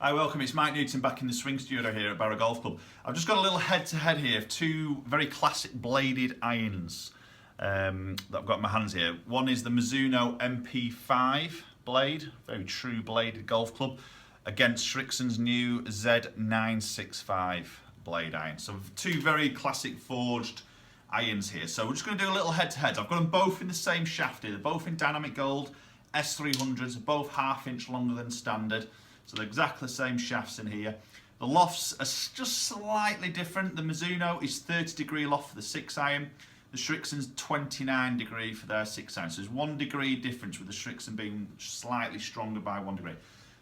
Hi, welcome. It's Mike Newton back in the swing studio here at Barra Golf Club. I've just got a little head-to-head here of two very classic bladed irons that I've got in my hands here. One is the Mizuno MP5 blade, very true bladed golf club, against Srixon's new Z965 blade iron. So two very classic forged irons here. So we're just going to do a little head-to-head. I've got them both in the same shaft here. They're both in dynamic gold, S300s, both half-inch longer than standard. So they're exactly the same shafts in here. The lofts are just slightly different. The Mizuno is 30-degree loft for the 6 iron. The Srixon's 29-degree for their 6 iron. So there's 1 degree difference with the Srixon being slightly stronger by 1 degree.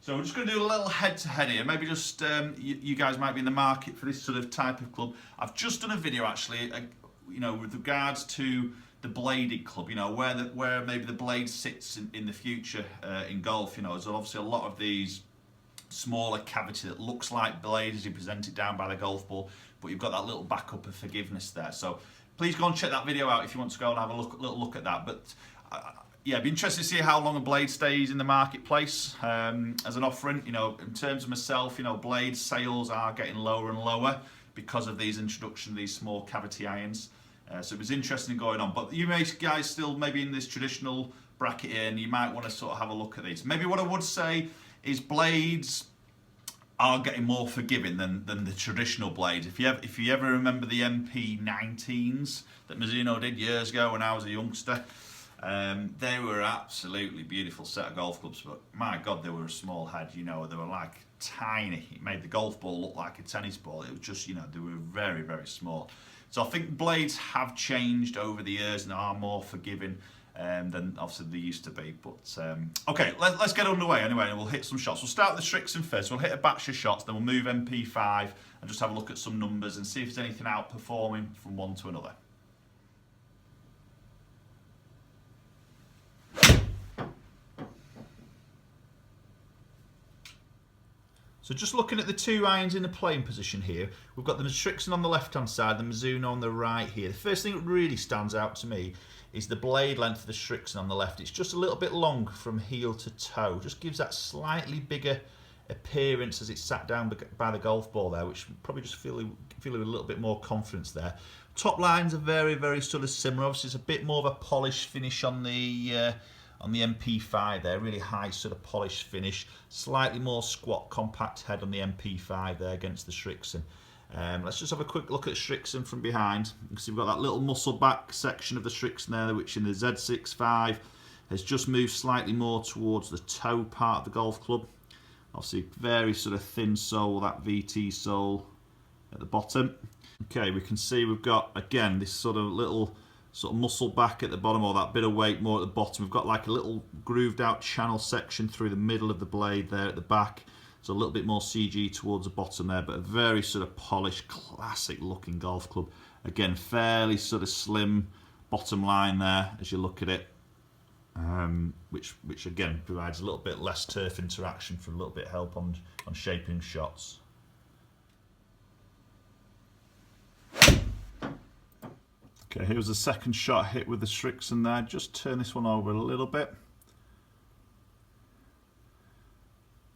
So we're just going to do a little head-to-head here. Maybe just you guys might be in the market for this sort of type of club. I've just done a video actually, with regards to the bladed club. Where maybe the blade sits in the future in golf. There's obviously a lot of these smaller cavity that looks like blade as you present it down by the golf ball, but you've got that little backup of forgiveness there. So please go and check that video out if you want to go and have a little look at that. But yeah, it'd be interesting to see how long a blade stays in the marketplace as an offering. In terms of myself, blade sales are getting lower and lower because of these introduction of these small cavity irons. So it was interesting going on. But you guys still maybe in this traditional bracket here, and you might want to sort of have a look at these. Maybe what I would say is blades are getting more forgiving than the traditional blades. If you ever remember the MP19s that Mizuno did years ago when I was a youngster, they were absolutely beautiful set of golf clubs, but my God, they were a small head, they were like tiny. It made the golf ball look like a tennis ball. It was just, they were very, very small. So I think blades have changed over the years and are more forgiving than obviously they used to be. But okay, let's get underway anyway, and we'll hit some shots. We'll start with the Srixon first. We'll hit a batch of shots, then we'll move MP5 and just have a look at some numbers and see if there's anything outperforming from one to another. So just looking at the two irons in the playing position here, we've got the Srixon on the left-hand side, the Mizuno on the right here. The first thing that really stands out to me is the blade length of the Srixon on the left. It's just a little bit long from heel to toe. Just gives that slightly bigger appearance as it's sat down by the golf ball there, which probably just feel a little bit more confidence there. Top lines are very, very sort of similar. Obviously, it's a bit more of a polished finish on the MP5 there, really high sort of polished finish. Slightly more squat, compact head on the MP5 there against the Srixon. Let's just have a quick look at Srixon from behind. You can see we've got that little muscle back section of the Srixon there, which in the Z65 has just moved slightly more towards the toe part of the golf club. Obviously very sort of thin sole, that VT sole at the bottom. Okay, we can see we've got, again, this sort of little sort of muscle back at the bottom, or that bit of weight more at the bottom. We've got like a little grooved out channel section through the middle of the blade there at the back. So a little bit more CG towards the bottom there, but a very sort of polished, classic looking golf club. Again, fairly sort of slim bottom line there as you look at it, which again provides a little bit less turf interaction for a little bit of help on shaping shots. Okay, here's the second shot hit with the Srixon there. Just turn this one over a little bit.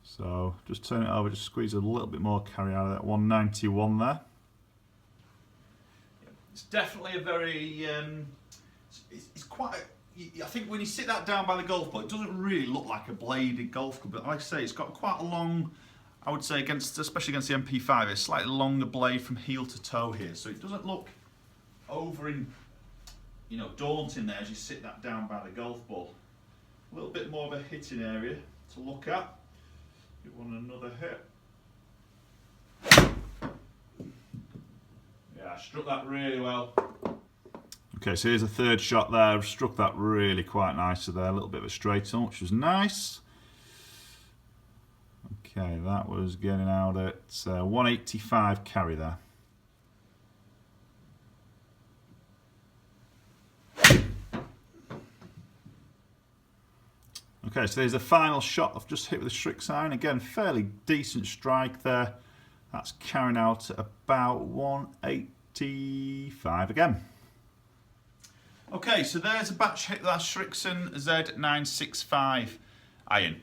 So just turn it over, just squeeze a little bit more carry out of that 191 there. It's definitely a very, it's quite, I think when you sit that down by the golf ball, it doesn't really look like a bladed golf club, but like I say, it's got quite a long, I would say, especially against the MP5, it's slightly longer blade from heel to toe here, so it doesn't look over in, daunting there as you sit that down by the golf ball. A little bit more of a hitting area to look at. Give one another hit. Yeah, I struck that really well. Okay, so here's a third shot there. I've struck that really quite nicely there. A little bit of a straight on, which was nice. Okay, that was getting out at 185 carry there. Okay, so there's a final shot I've just hit with the Srixon iron. Again, fairly decent strike there. That's carrying out at about 185 again. Okay, so there's a batch hit with that Srixon Z965 Iron.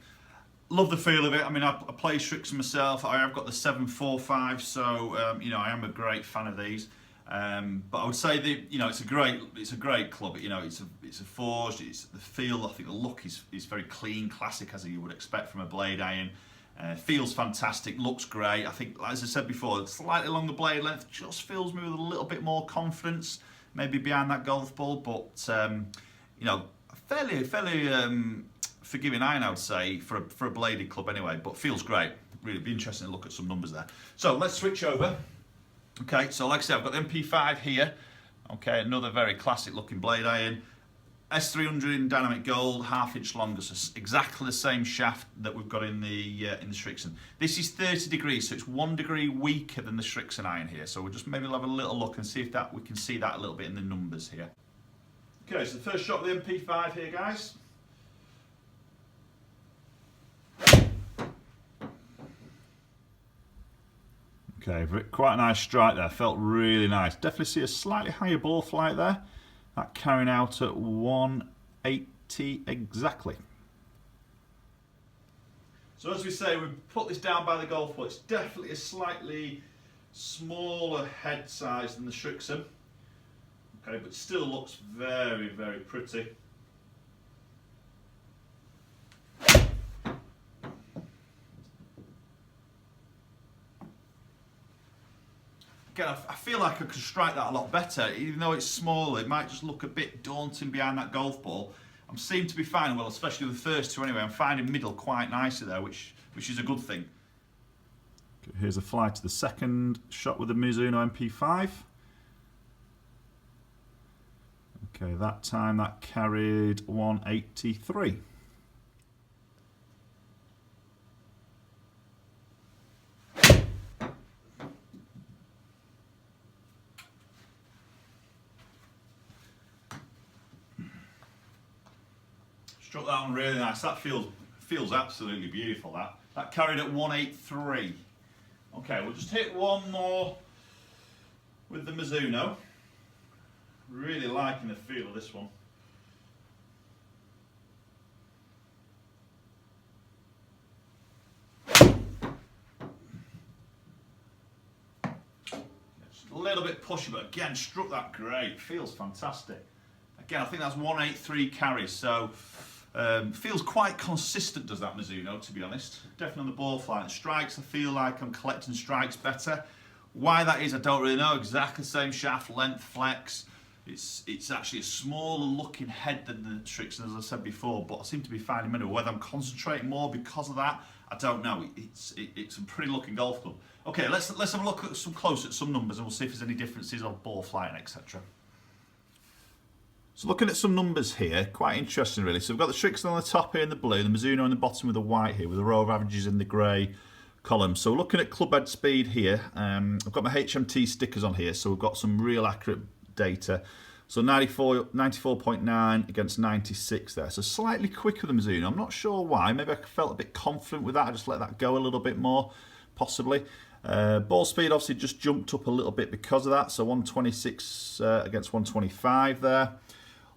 love the feel of it. I mean, I play Srixon myself. I have got the 745, so you know, I am a great fan of these. But I would say that, you know, it's a great club. You know, it's a forged. It's the feel. I think the look is very clean, classic, as you would expect from a blade iron. Feels fantastic, looks great. I think, as I said before, slightly along the blade length, just fills me with a little bit more confidence, maybe behind that golf ball. But you know, fairly forgiving iron, I would say, for a bladed club anyway. But feels great. Really be interesting to look at some numbers there. So let's switch over. Okay, so like I said, I've got the MP5 here. Okay, another very classic looking blade iron. S300 in dynamic gold, 1/2 inch longer, so exactly the same shaft that we've got in the Srixon. This is 30 degrees, so it's 1 degree weaker than the Srixon iron here. So we'll just maybe have a little look and see if we can see that a little bit in the numbers here. Okay, so the first shot of the MP5 here, guys. Okay, quite a nice strike there, felt really nice. Definitely see a slightly higher ball flight there. That carrying out at 180 exactly. So as we say, we put this down by the golf ball. It's definitely a slightly smaller head size than the Srixon. Okay, but still looks very, very pretty. Again, I feel like I could strike that a lot better. Even though it's small, it might just look a bit daunting behind that golf ball. I seem to be finding, well, especially the first two anyway, I'm finding middle quite nicely there, which is a good thing. Okay, here's a fly to the second shot with the Mizuno MP5. Okay, that time that carried 183. Struck that one really nice. That feels absolutely beautiful. That carried at 183. Okay, we'll just hit one more with the Mizuno. Really liking the feel of this one. Just a little bit pushy, but again, struck that great. Feels fantastic. Again, I think that's 183 carries, so feels quite consistent, does that Mizuno, to be honest. Definitely on the ball flight. Strikes, I feel like I'm collecting strikes better. Why that is, I don't really know. Exactly the same shaft, length, flex. It's actually a smaller looking head than the Srixon, as I said before, but I seem to be finding middle. Whether I'm concentrating more because of that, I don't know. It's a pretty looking golf club. Okay, let's have a look at some numbers, and we'll see if there's any differences on ball flight and etc. So looking at some numbers here, quite interesting really. So we've got the Srixon on the top here in the blue, the Mizuno on the bottom with the white here, with a row of averages in the grey column. So looking at club head speed here, I've got my HMT stickers on here, so we've got some real accurate data. So 94.9 against 96 there. So slightly quicker than Mizuno. I'm not sure why. Maybe I felt a bit confident with that. I just let that go a little bit more, possibly. Ball speed obviously just jumped up a little bit because of that. So 126 against 125 there.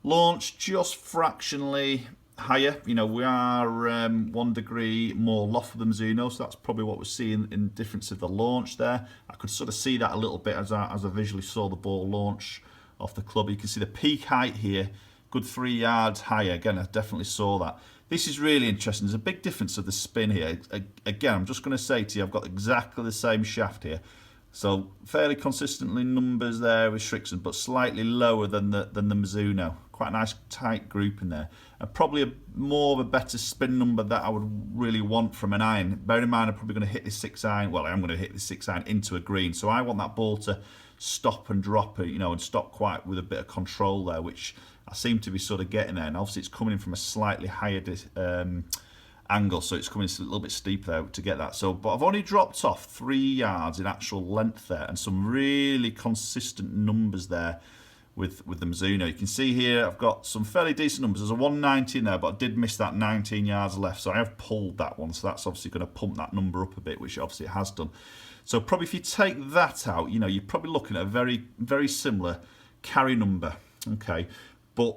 Launch just fractionally higher. You know, we are 1 degree more loft than Mizuno, so that's probably what we're seeing in the difference of the launch there. I could sort of see that a little bit as I visually saw the ball launch off the club. You can see the peak height here, good 3 yards higher. Again, I definitely saw that. This is really interesting. There's a big difference of the spin here. Again, I'm just going to say to you, I've got exactly the same shaft here. So fairly consistently numbers there with Srixon, but slightly lower than the Mizuno. Quite a nice tight group in there. And probably more of a better spin number that I would really want from an iron. Bear in mind, I'm probably going to hit this 6 iron. Well, I am going to hit this 6 iron into a green. So I want that ball to stop and drop, you know, and stop quite with a bit of control there, which I seem to be sort of getting there. And obviously it's coming in from a slightly higher angle, so it's coming a little bit steep there to get that. So, but I've only dropped off 3 yards in actual length there, and some really consistent numbers there with the Mizuno. You can see here I've got some fairly decent numbers. There's a 190 in there, but I did miss that 19 yards left, so I have pulled that one. So that's obviously going to pump that number up a bit, which obviously it has done. So probably if you take that out, you know, you're probably looking at a very, very similar carry number. Okay, but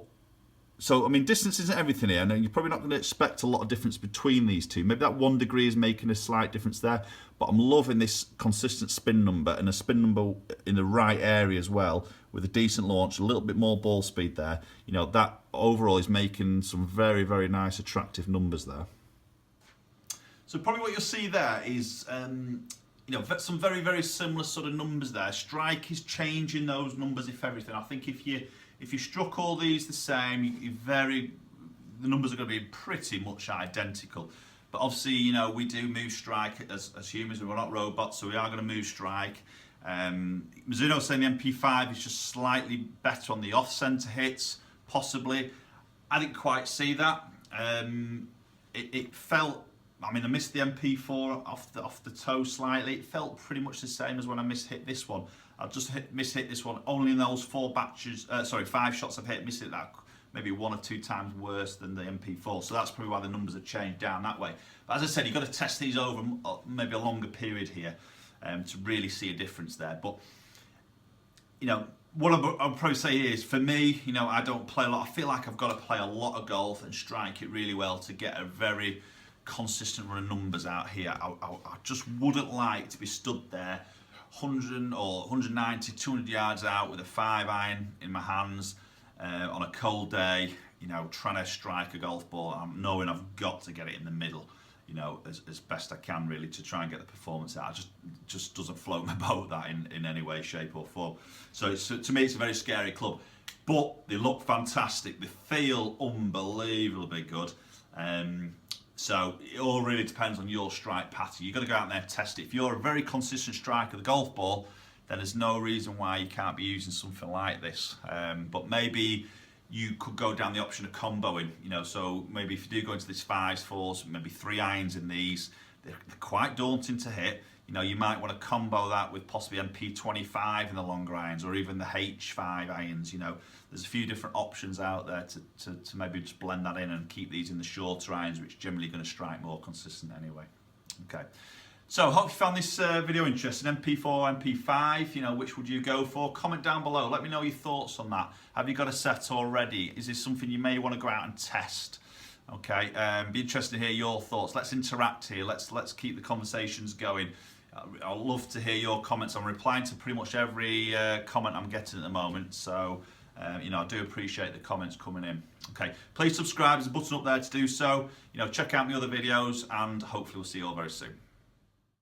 So, I mean, distance isn't everything here, and you're probably not going to expect a lot of difference between these two. Maybe that 1 degree is making a slight difference there, but I'm loving this consistent spin number and a spin number in the right area as well, with a decent launch, a little bit more ball speed there. You know, that overall is making some very, very nice, attractive numbers there. So probably what you'll see there is, you know, some very, very similar sort of numbers there. Strike is changing those numbers, if everything. I think if you struck all these the same, the numbers are going to be pretty much identical. But obviously, you know, we do move strike as humans. We're not robots, so we are going to move strike. Mizuno saying the MP5 is just slightly better on the off-center hits, possibly. I didn't quite see that. It felt, I mean, I missed the MP4 off the toe slightly. It felt pretty much the same as when I mishit this one. I just mishit this one only in those 5 shots I've hit. Mishit that maybe 1 or 2 times worse than the MP4. So that's probably why the numbers have changed down that way. But as I said, you've got to test these over maybe a longer period here to really see a difference there. But you know, what I'll probably say is, for me, you know, I don't play a lot. I feel like I've got to play a lot of golf and strike it really well to get a very consistent run of numbers out here. I just wouldn't like to be stood there 100 or 190, 200 yards out with a 5 iron in my hands on a cold day, you know, trying to strike a golf ball. I'm knowing I've got to get it in the middle, you know, as best I can, really, to try and get the performance out. It just doesn't float my boat, that in any way, shape or form. So to me, it's a very scary club. But they look fantastic. They feel unbelievably good. So it all really depends on your strike pattern. You've got to go out there and test it. If you're a very consistent striker of the golf ball, then there's no reason why you can't be using something like this. But maybe you could go down the option of comboing, you know, so maybe if you do go into these 5s, 4s, maybe 3 irons in these, they're quite daunting to hit. You know, you might want to combo that with possibly MP25 in the longer irons, or even the H5 irons. You know, there's a few different options out there to maybe just blend that in and keep these in the shorter irons, which are generally going to strike more consistent anyway. Okay. So, hope you found this video interesting. MP4, MP5, you know, which would you go for? Comment down below. Let me know your thoughts on that. Have you got a set already? Is this something you may want to go out and test? Okay, be interested to hear your thoughts. Let's interact here. Let's keep the conversations going. I'd love to hear your comments. I'm replying to pretty much every comment I'm getting at the moment. So, you know, I do appreciate the comments coming in. Okay, please subscribe. There's a button up there to do so. You know, check out my other videos, and hopefully we'll see you all very soon.